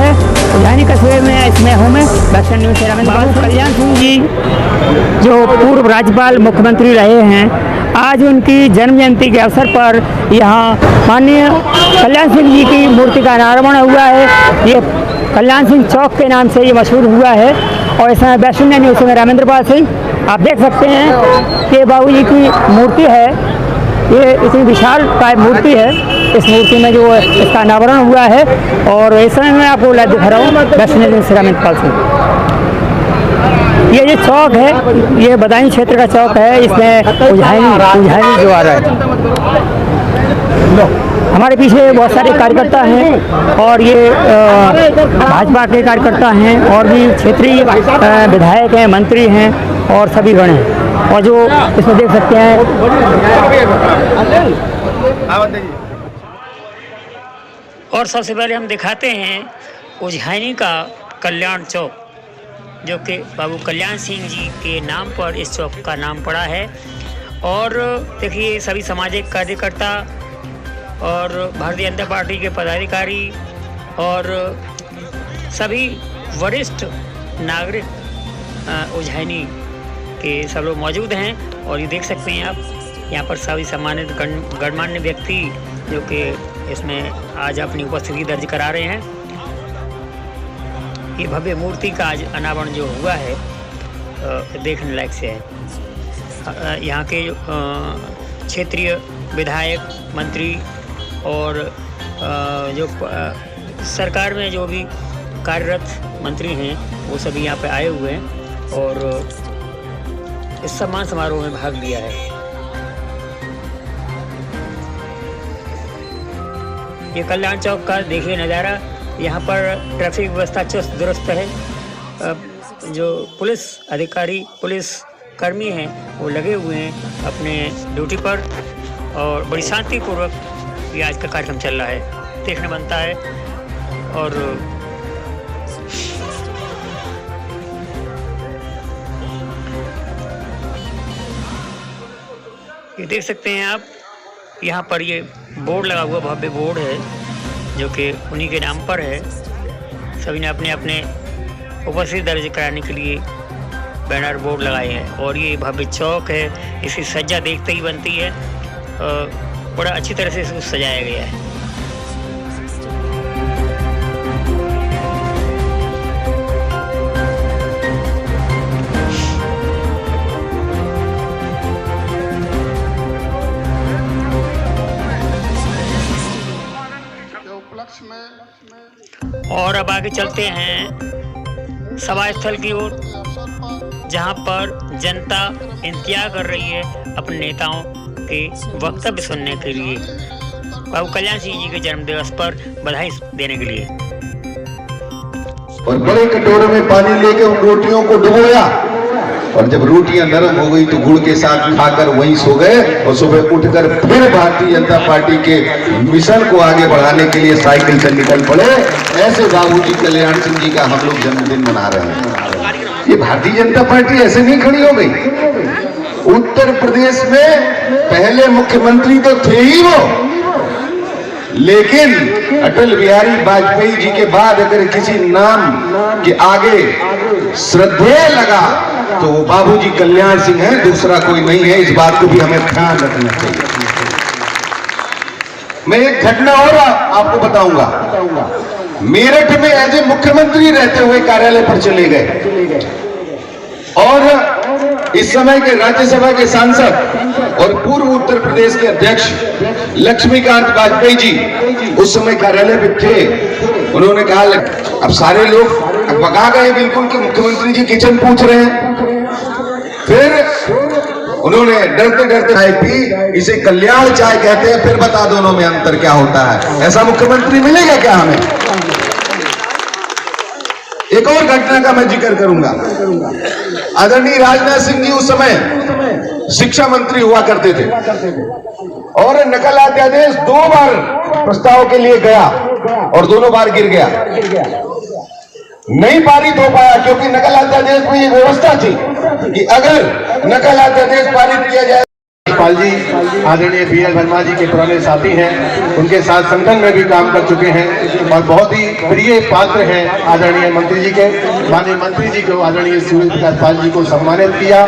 है उज्जैनी कस्बे में। इसमें हूँ मैं दक्षिण न्यूज़ से बाबू कल्याण सिंह जी जो पूर्व राज्यपाल मुख्यमंत्री रहे हैं, आज उनकी जन्म जयंती के अवसर पर यहाँ माननीय कल्याण सिंह जी की मूर्ति का अनावरण हुआ है। ये कल्याण सिंह चौक के नाम से ये मशहूर हुआ है। और इस समय वैष्णव न्यूज़ में रामेंद्र पाल सिंह, आप देख सकते हैं कि बाबू जी की मूर्ति है, ये इतनी विशाल काय मूर्ति है। इस मूर्ति में जो इसका अनावरण हुआ है और इस समय मैं आपको लाइव दिखा रहा हूँ वैष्णव न्यूज़ से रामेंद्र पाल सिंह। ये चौक है, ये बदायूं क्षेत्र का चौक है, इसमें उज्जैनी जो आ रहा है। हमारे पीछे बहुत सारे कार्यकर्ता हैं और ये भाजपा के कार्यकर्ता हैं और भी क्षेत्रीय विधायक हैं, मंत्री हैं और सभी गण हैं। और जो इसमें देख सकते हैं और सबसे पहले हम दिखाते हैं उज्जैनी का कल्याण चौक, जो कि बाबू कल्याण सिंह जी के नाम पर इस चौक का नाम पड़ा है। और देखिए सभी सामाजिक कार्यकर्ता और भारतीय जनता पार्टी के पदाधिकारी और सभी वरिष्ठ नागरिक उज्जैनी के सब लोग मौजूद हैं। और ये देख सकते हैं आप यहाँ पर सभी सम्मानित गणमान्य व्यक्ति जो कि इसमें आज अपनी उपस्थिति दर्ज करा रहे हैं। ये भव्य मूर्ति का आज अनावरण जो हुआ है देखने लायक से है। यहाँ के क्षेत्रीय विधायक, मंत्री और जो सरकार में जो भी कार्यरत मंत्री हैं वो सभी यहाँ पे आए हुए हैं और इस सम्मान समारोह में भाग लिया है। ये कल्याण चौक का देखिए नज़ारा। यहाँ पर ट्रैफिक व्यवस्था चुस्त दुरुस्त है। जो पुलिस अधिकारी, पुलिस कर्मी हैं वो लगे हुए हैं अपने ड्यूटी पर और बड़ी शांतिपूर्वक ये आज का कार्यक्रम चल रहा है, देखने बनता है। और ये देख सकते हैं आप, यहाँ पर ये बोर्ड लगा हुआ, भव्य बोर्ड है जो कि उन्हीं के नाम पर है। सभी ने अपने अपने उपस्थिति दर्ज कराने के लिए बैनर बोर्ड लगाए हैं। और ये भव्य चौक है, इसकी सज्जा देखते ही बनती है, बड़ा अच्छी तरह से इसको सजाया गया है। और अब आगे चलते हैं सभा स्थल की ओर, जहां पर जनता इंतजार कर रही है अपने नेताओं के वक्तव्य सुनने के लिए, बाबू कल्याण सिंह जी के जन्म दिवस पर बधाई देने के लिए। और बड़े कटोरे में पानी लेके उन रोटियों को डुबोया और जब रोटियां नरम हो गई तो गुड़ के साथ खाकर वहीं सो गए और सुबह उठकर फिर भारतीय जनता पार्टी के मिशन को आगे बढ़ाने के लिए साइकिल से निकल पड़े। ऐसे बाबूजी कल्याण सिंह जी का हम लोग जन्मदिन मना रहे हैं। ये भारतीय जनता पार्टी ऐसे नहीं खड़ी हो गई। उत्तर प्रदेश में पहले मुख्यमंत्री तो थे ही वो, लेकिन अटल बिहारी वाजपेयी जी के बाद अगर किसी नाम के आगे श्रद्धेय लगा तो वो बाबूजी कल्याण सिंह है, दूसरा कोई नहीं है। इस बात को भी हमें ध्यान रखना चाहिए। मैं एक घटना और आपको बताऊंगा। मेरठ में एज ए मुख्यमंत्री रहते हुए कार्यालय पर चले गए और इस समय के राज्यसभा के सांसद और पूर्व उत्तर प्रदेश के अध्यक्ष लक्ष्मीकांत वाजपेयी जी उस समय कार्यालय पे थे। उन्होंने कहा, अब सारे लोग बगा गए बिल्कुल कि मुख्यमंत्री जी किचन पूछ रहे हैं। फिर उन्होंने डरते डरते चाय पी, इसे कल्याण चाय कहते हैं, फिर बता दोनों में अंतर क्या होता है। ऐसा मुख्यमंत्री मिलेगा क्या हमें? एक और घटना का मैं जिक्र करूंगा। आदरणीय राजनाथ सिंह जी उस समय शिक्षा मंत्री हुआ करते थे और नकल अध्यादेश 2 बार प्रस्ताव के लिए गया और दोनों बार गिर गया, नहीं पारित हो पाया। क्योंकि नकल अध्यादेश में ये व्यवस्था थी कि अगर नकल अध्यादेश पारित किया जाए पाल जी आदरणीय BL वर्मा जी के पुराने साथी हैं, उनके साथ संगठन में भी काम कर चुके हैं और बहुत ही प्रिय पात्र हैं आदरणीय मंत्री जी के। माननीय मंत्री जी को आदरणीय सूर्य प्रकाश पाल जी को सम्मानित किया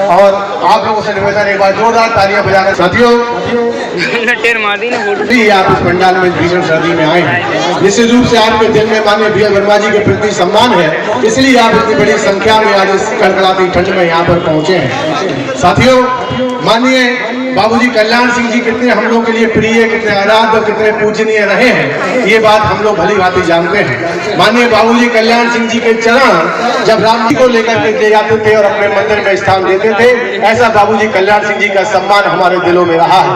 और आप लोगों से निवेदन एक बार जोरदार तालियां बजाकर साथियों आप इस पंडाल में भीषण सर्दी में आए हैं, निश्चित रूप से आपके दिल में माननीय BL वर्मा जी के प्रति सम्मान है, इसलिए आप इतनी बड़ी संख्या में आज इस कड़कड़ाती ठंड में यहाँ पर पहुंचे हैं। साथियों, माननीय बाबूजी कल्याण सिंह जी कितने हम लोग के लिए प्रिय, कितने आराध्य और कितने पूजनीय रहे हैं, ये बात हम लोग भली भांति जानते हैं। माननीय बाबूजी कल्याण सिंह जी के चरण जब राम जी को लेकर के ले जाते थे और अपने मंदिर में स्थान देते थे, ऐसा बाबूजी कल्याण सिंह जी का सम्मान हमारे दिलों में रहा है।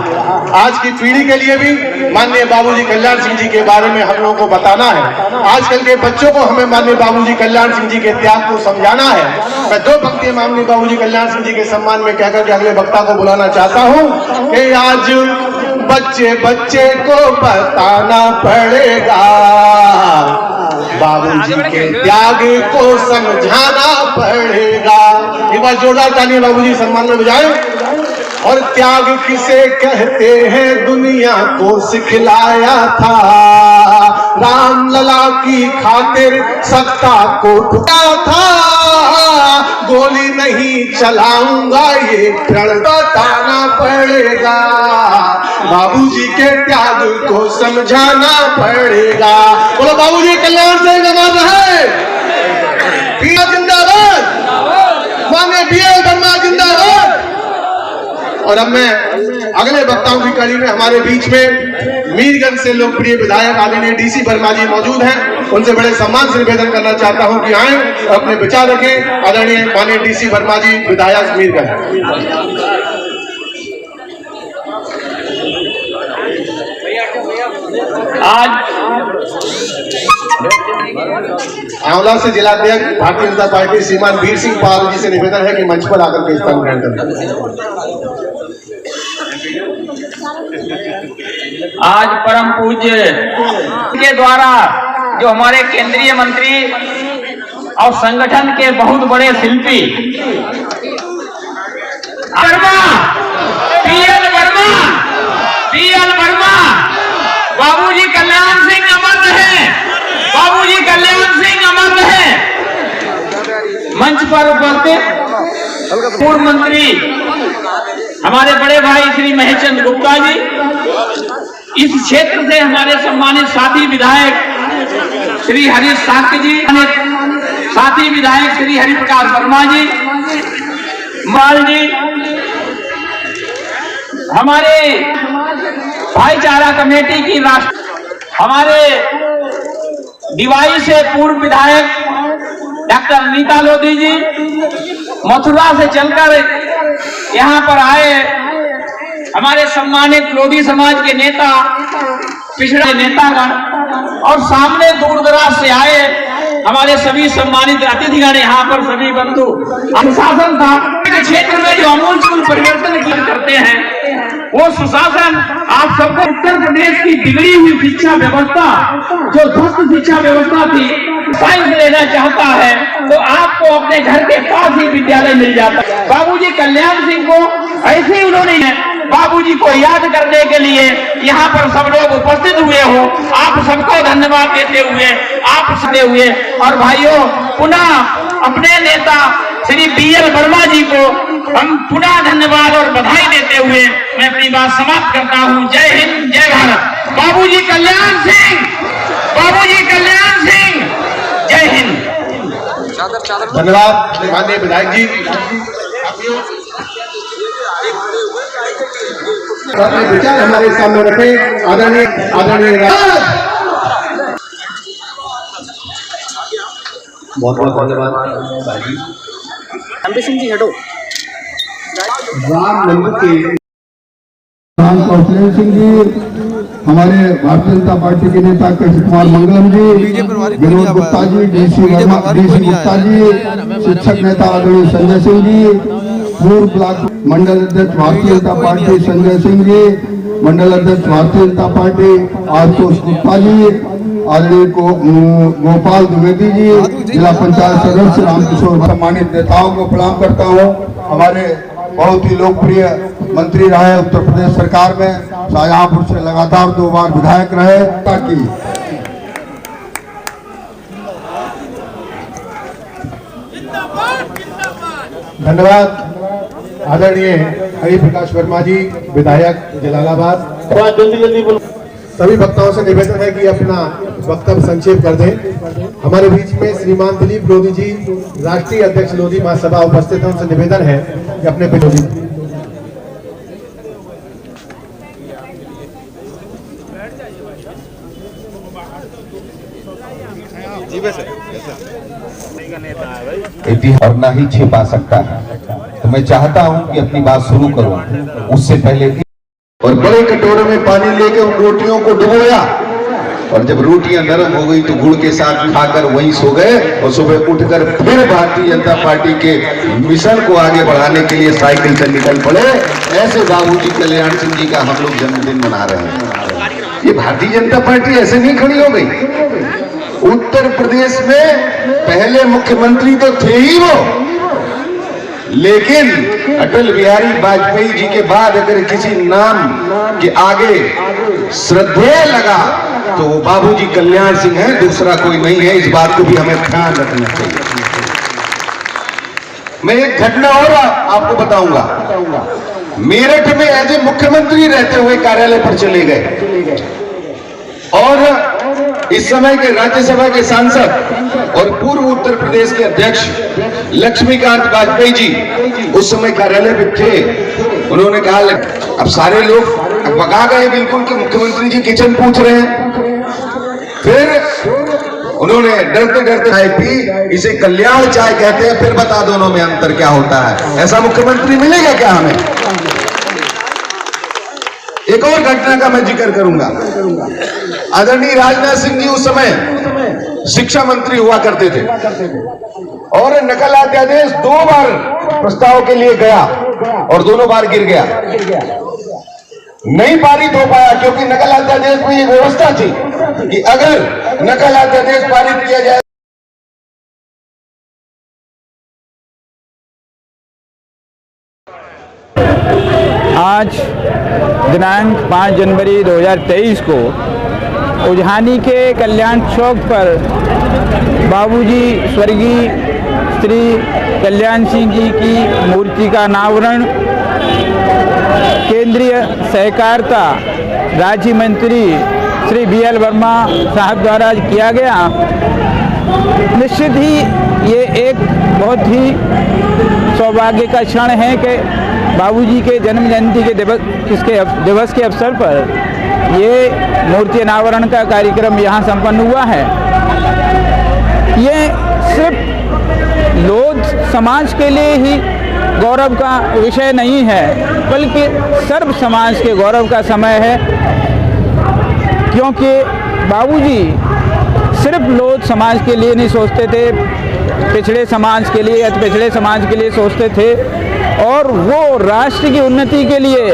आज की पीढ़ी के लिए भी माननीय बाबूजी कल्याण सिंह जी के बारे में हम लोगों को बताना है। आजकल के बच्चों को हमें माननीय बाबूजी कल्याण सिंह जी के त्याग को समझाना है। मैं दो पंक्तियां माननीय बाबूजी कल्याण सिंह जी के सम्मान में कहकर के अगले वक्ता को बुलाना चाहता हूं कि आज बच्चे बच्चे को बताना पड़ेगा, बाबूजी के त्याग को समझाना पड़ेगा। एक बार जोरदार तालियां बाबूजी सम्मान में बजाएं। और त्याग किसे कहते हैं दुनिया को सिखलाया था, राम लला की खातिर सत्ता को ठुका था, गोली नहीं चलाऊंगा ये प्रण बताना पड़ेगा, बाबूजी के त्याग को समझाना पड़ेगा। बोलो बाबूजी कल्याण सिंह है, जिंदाबाद, मांगे BL वर्मा जिंदाबाद। और अब मैं अगले वक्ताओं की कड़ी में हमारे बीच में मीरगंज से लोकप्रिय विधायक आदरणीय DC वर्मा जी मौजूद हैं, उनसे बड़े सम्मान से निवेदन करना चाहता हूं कि आए अपने विचार रखें। आदरणीय माननीय DC वर्मा जी विधायक मीरगंज। आज आंवला से जिलाध्यक्ष भारतीय जनता पार्टी श्रीमान वीर सिंह पाल जी से निवेदन है कि मंच पर आकर के स्थान ग्रहण करें। आज परम पूज्य के द्वारा जो हमारे केंद्रीय मंत्री और संगठन के बहुत बड़े शिल्पी BL वर्मा, बाबूजी कल्याण सिंह अमर रहे, बाबूजी कल्याण सिंह अमर रहे। मंच पर उपस्थित पूर्व मंत्री हमारे बड़े भाई श्री महेशचंद्र गुप्ता जी, इस क्षेत्र से हमारे सम्मानित साथी विधायक श्री हरीश साक्य जी, साथी विधायक श्री हरिप्रकाश वर्मा जी, माल जी, हमारे भाईचारा कमेटी की हमारे डिवाई से पूर्व विधायक डॉक्टर अनीता लोधी जी, मथुरा से चलकर यहाँ पर आए हमारे सम्मानित लोधी समाज के नेता, पिछड़े नेतागण, और सामने दूर दराज से आए हमारे सभी सम्मानित अतिथिगण, यहाँ पर सभी बंधु। अनुशासन था क्षेत्र में जो आमूल परिवर्तन करते हैं वो सुशासन। आप सबको उत्तर प्रदेश की बिगड़ी हुई शिक्षा व्यवस्था, जो ध्वस्त शिक्षा व्यवस्था थी, साइंस लेना चाहता है तो आपको अपने घर के पास ही विद्यालय मिल जाता है। बाबूजी कल्याण सिंह को ऐसे उन्होंने बाबूजी को याद करने के लिए यहाँ पर सब लोग उपस्थित हुए हो, आप सबको धन्यवाद देते हुए, आप सुने हुए, और भाइयों पुनः अपने नेता श्री BL वर्मा जी को हम पुनः धन्यवाद और बधाई देते हुए मैं अपनी बात समाप्त करता हूँ। जय हिंद, जय भारत। बाबूजी कल्याण सिंह, बाबूजी कल्याण सिंह, जय हिंद। धन्यवाद माननीय विधायक जी। अपने विचार हमारे सामने रखें। आदरणीय बहुत बहुत धन्यवाद। सिंह जी हटो। राम मंदिर के राम कौशल सिंह जी, हमारे भारतीय जनता पार्टी के नेता कृष्ण कुमार मंगलम जी, विनोद गुप्ता जी, DC गुप्ता जी, शिक्षक नेता आदरणीय संजय सिंह जी, पूर्व ब्लॉक मंडल अध्यक्ष भारतीय जनता पार्टी संजय सिंह जी, मंडल अध्यक्ष भारतीय जनता पार्टी आशुतोष गुप्ता जी, आदरणीय गोपाल द्विवेदी जी, जिला पंचायत सदस्य रामकिशोर। सम्मानित नेताओं को प्रणाम करता हूँ। हमारे बहुत ही लोकप्रिय मंत्री रहे उत्तर प्रदेश सरकार में, शाहजहांपुर से लगातार 2 बार विधायक रहे। ताकि धन्यवाद आदरणीय हरि प्रकाश वर्मा जी, विधायक जलालाबाद। सभी वक्ताओं से निवेदन है कि अपना वक्तव्य संक्षेप कर दें। हमारे बीच में श्रीमान दिलीप लोधी जी, राष्ट्रीय अध्यक्ष लोधी महासभा उपस्थित हैं, उनसे निवेदन है कि अपने पे लोधी और ना ही छिपा सकता है। तो मैं चाहता हूं कि अपनी बात शुरू करूं उससे पहले और बड़े कटोरे में पानी लेके उन रोटियों को डुबोया, और जब रोटियां नरम हो गई तो गुड़ के साथ खाकर वहीं सो गए, और सुबह उठकर फिर भारतीय जनता पार्टी के मिशन को आगे बढ़ाने के लिए साइकिल से निकल पड़े। ऐसे बाबूजी कल्याण सिंह जी का हम लोग जन्मदिन मना रहे हैं। ये भारतीय जनता पार्टी ऐसे नहीं खड़ी हो गई। उत्तर प्रदेश में पहले मुख्यमंत्री तो थे ही वो, लेकिन अटल बिहारी वाजपेयी जी के बाद अगर किसी नाम के आगे श्रद्धेय लगा तो वो बाबूजी कल्याण सिंह है, दूसरा कोई नहीं है। इस बात को भी हमें ध्यान रखना चाहिए। मैं एक घटना और आपको बताऊंगा। मेरठ में एज ए मुख्यमंत्री रहते हुए कार्यालय पर चले गए, और इस समय के राज्यसभा के सांसद और पूर्व उत्तर प्रदेश के अध्यक्ष लक्ष्मीकांत वाजपेयी जी उस समय कार्यालय में थे। उन्होंने कहा, अब सारे लोग बगा गए बिल्कुल कि मुख्यमंत्री जी किचन पूछ रहे हैं। फिर उन्होंने डरते डरते चाय पी। इसे कल्याण चाय कहते हैं। फिर बता दोनों में अंतर क्या होता है। ऐसा मुख्यमंत्री मिलेगा क्या हमें? एक और घटना का मैं जिक्र करूंगा। आदरणीय राजनाथ सिंह जी उस समय शिक्षा मंत्री हुआ करते थे, और नकल अध्यादेश 2 बार प्रस्ताव के लिए गया और दोनों बार गिर गया, नहीं पारित हो पाया, क्योंकि नकल अध्यादेश में एक व्यवस्था थी कि अगर नकल अध्यादेश पारित किया जाए आज दिनांक 5 जनवरी 2023 को उजहानी के कल्याण चौक पर बाबूजी स्वर्गीय श्री कल्याण सिंह जी की मूर्ति का अनावरण केंद्रीय सहकारिता राज्य मंत्री श्री BL वर्मा साहब द्वारा किया गया। निश्चित ही ये एक बहुत ही सौभाग्य का क्षण है कि बाबूजी के जन्म जयंती के दिवस के अवसर पर ये मूर्ति अनावरण का कार्यक्रम यहाँ संपन्न हुआ है। ये सिर्फ लोध समाज के लिए ही गौरव का विषय नहीं है, बल्कि सर्व समाज के गौरव का समय है, क्योंकि बाबूजी सिर्फ लोध समाज के लिए नहीं सोचते थे, पिछड़े समाज के लिए, अति पिछड़े समाज के लिए सोचते थे, और वो राष्ट्र की उन्नति के लिए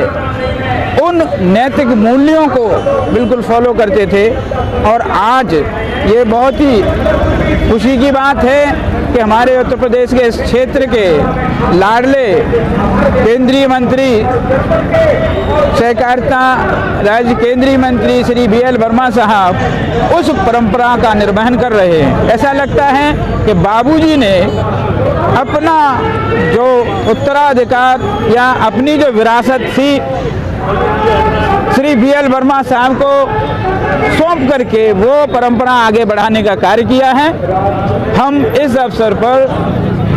उन नैतिक मूल्यों को बिल्कुल फॉलो करते थे। और आज ये बहुत ही खुशी की बात है कि हमारे उत्तर प्रदेश के इस क्षेत्र के लाडले केंद्रीय मंत्री सहकारिता राज्य केंद्रीय मंत्री श्री BL वर्मा साहब उस परंपरा का निर्वहन कर रहे हैं। ऐसा लगता है कि बाबूजी ने अपना जो उत्तराधिकार या अपनी जो विरासत थी श्री BL वर्मा साहब को सौंप करके वो परंपरा आगे बढ़ाने का कार्य किया है। हम इस अवसर पर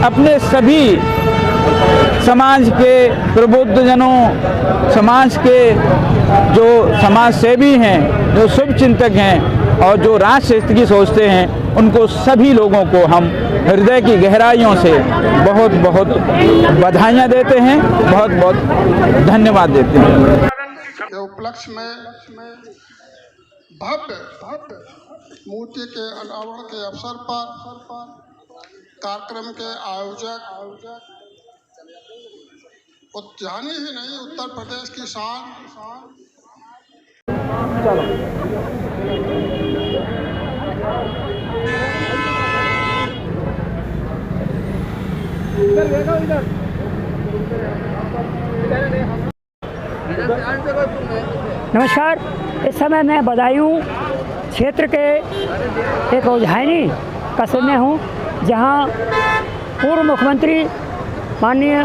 अपने सभी समाज के प्रबुद्धजनों, समाज के जो समाज सेवी हैं, जो शुभ चिंतक हैं और जो राष्ट्र हित की सोचते हैं, उनको सभी लोगों को हम हृदय की गहराइयों से बहुत बहुत बधाइयाँ देते हैं, बहुत बहुत धन्यवाद देते हैं। के उपलक्ष्य में भव्य मूर्ति के अनावरण के अवसर पर कार्यक्रम के आयोजक उद्यानी ही नहीं उत्तर प्रदेश की शान इधर नमस्कार। इस समय मैं बदायूं क्षेत्र के एक उज्जैनी कस्बे में हूँ, जहाँ पूर्व मुख्यमंत्री माननीय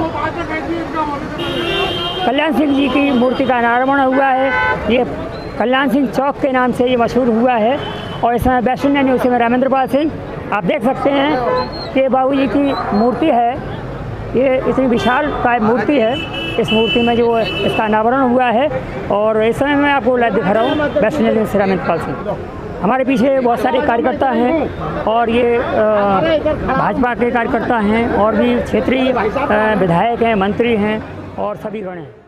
कल्याण सिंह जी की मूर्ति का अनावरण हुआ है। ये कल्याण सिंह चौक के नाम से ये मशहूर हुआ है। और इस समय वेस्ट इंडियन न्यूज़ में रामेंद्र पाल सिंह, आप देख सकते हैं कि बाबूजी की मूर्ति है। ये इतनी विशाल काय मूर्ति है। इस मूर्ति में जो इसका अनावरण हुआ है, और इस समय मैं आपको लाइव दिखा रहा हूँ वेस्ट इंडियन न्यूज़ से रामेंद्र पाल सिंह। हमारे पीछे बहुत सारे कार्यकर्ता हैं, और ये भाजपा के कार्यकर्ता हैं, और भी क्षेत्रीय विधायक हैं, मंत्री हैं, और सभी गण हैं।